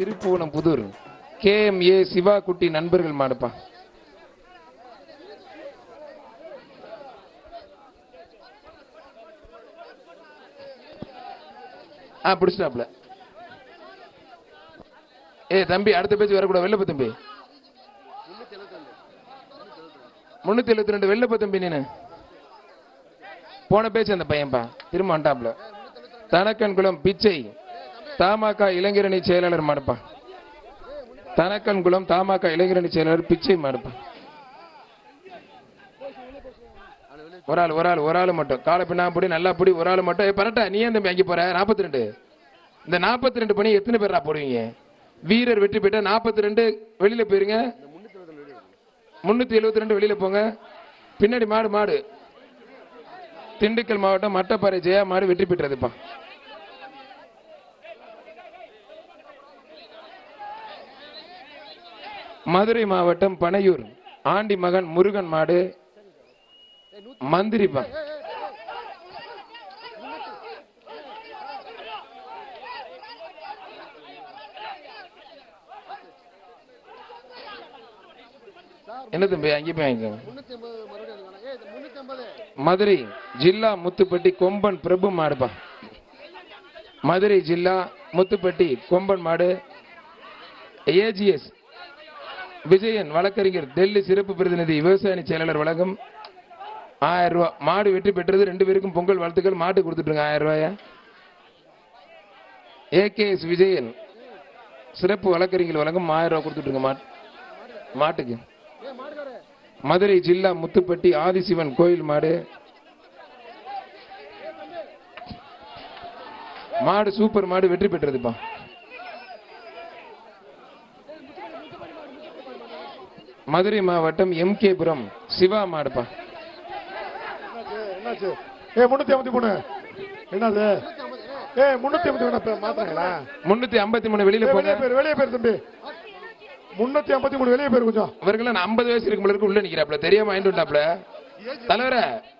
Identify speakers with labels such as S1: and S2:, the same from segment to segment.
S1: Thiruppuvanam Pudur KMA Siva குட்டி நண்பர்கள் மாடுப்பா. பிடிச்சிட்டாப்ல. தம்பி அடுத்த பேச்சு வரக்கூடாது. வெள்ளப்ப தம்பி 372 வெள்ளப்ப தம்பி. நீனு போன பேச்சு அந்த பையன்பா திரும்ப வந்துட்டாப்ல. தனக்கன்குளம் பிச்சை தமாக இளைஞரணி செயலாளர் மாடுப்பா. தனக்கன்குளம் தமாக இளைஞரணி செயலாளர் பிச்சை மாடுப்பா. ஒரு ஆள் மட்டும் காலை பின்னா பிடி நல்லா பிடி. ஒரு ஆள் மட்டும் பரட்டா. நீ ஏன் தம்பி அங்கே போற? 42 இந்த 42 பணி எத்தனை பேரா போடுவீங்க? வீரர் வெற்றி பெற்ற 42 வெளியில போயிருங்க. 372 வெளியில போங்க. பின்னாடி மாடு திண்டுக்கல் மாவட்டம் மட்டப்பாறை ஜெயா மாடு வெற்றி பெற்றதுப்பா. மதுரை மாவட்டம் பனையூர் ஆண்டி மகன் முருகன் மாடு மந்திரிப்பா. என்ன தம்பி அங்கே போய் வாங்கிக்கோங்க. மதுரை ஜில்லா முத்துப்பட்டி கொம்பன் பிரபு மாடுப்பா. மதுரை ஜில்லா முத்துப்பட்டி கொம்பன் மாடு. AGS விஜயன் வழக்கறிஞர் டெல்லி சிறப்பு பிரதிநிதி விவசாய செயலாளர் வழங்கும் 1000 ரூபாய். மாடு வெற்றி பெற்றது. 2 பேருக்கும் பொங்கல் வாழ்த்துக்கள். மாட்டு கொடுத்துட்டுருங்க 1000 ரூபாயா. AKS விஜயன் சிறப்பு வழக்கறிஞர் வழங்கும் 1000 ரூபாய் கொடுத்துட்டுருங்க மாட்டுக்கு. மதுரை ஜில்லா முத்துப்பட்டி ஆதிசிவன் கோயில் மாடு. மாடு சூப்பர் மாடு வெற்றி பெற்றதுப்பா. மதுரை மாவட்டம் MKபுரம் சிவா மாடுப்பா.
S2: 353 என்னது?
S1: 353 வெளியில போங்க.
S2: வெளியே பேர் தம்பி. 353 வெளியே பேர். கொஞ்சம்
S1: இவர்கள் 50 வயசு இருக்கு உள்ள நிக்கிறாப்ல. தெரியாம வாங்கிட்டுட்டாப்ல. தலைவர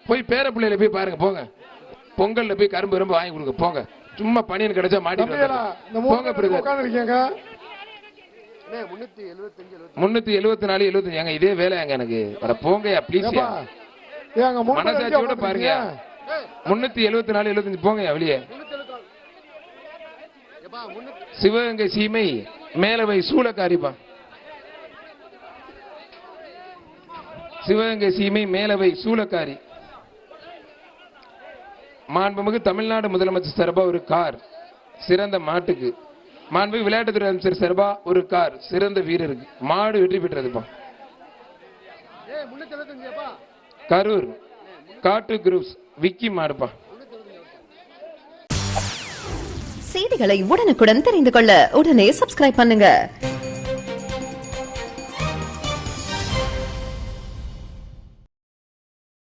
S1: போய் பேர பிள்ளையில போய் பாருங்க போங்க. பொங்கல்ல போய் கரும்பு ரொம்ப வாங்கி கொடுங்க போங்க. சும்மா பணியன் கிடைச்சா மாட்டிட்டு போங்க. 374 75 இதே வேலையாங்க எனக்கு. போங்கயா ப்ளீஸ். மனசாட்சியோட பாருங்க. 374 75 போங்கயா வெளியே. சிவகங்கை சீமை மேலவை சூளக்காரிப்பா. சிவகங்கை சீமை மேலவை சூளக்காரி. மாண்புமிகு தமிழ்நாடு முதலமைச்சர் சார்பா ஒரு கார் சிறந்த மாட்டுக்கு. மாண்புமிகு விளையாட்டுத்துறை அமைச்சர் சார்பா ஒரு கார் சிறந்த வீரருக்கு. மாடு வெற்றி பெற்றதுப்பா. கரூர் காட்டு குரூப்ஸ் விக்கி மாடுப்பா.
S3: செய்திகளை உடனுக்குடன் தெரிந்து கொள்ள உடனே சப்ஸ்கிரைப் பண்ணுங்க.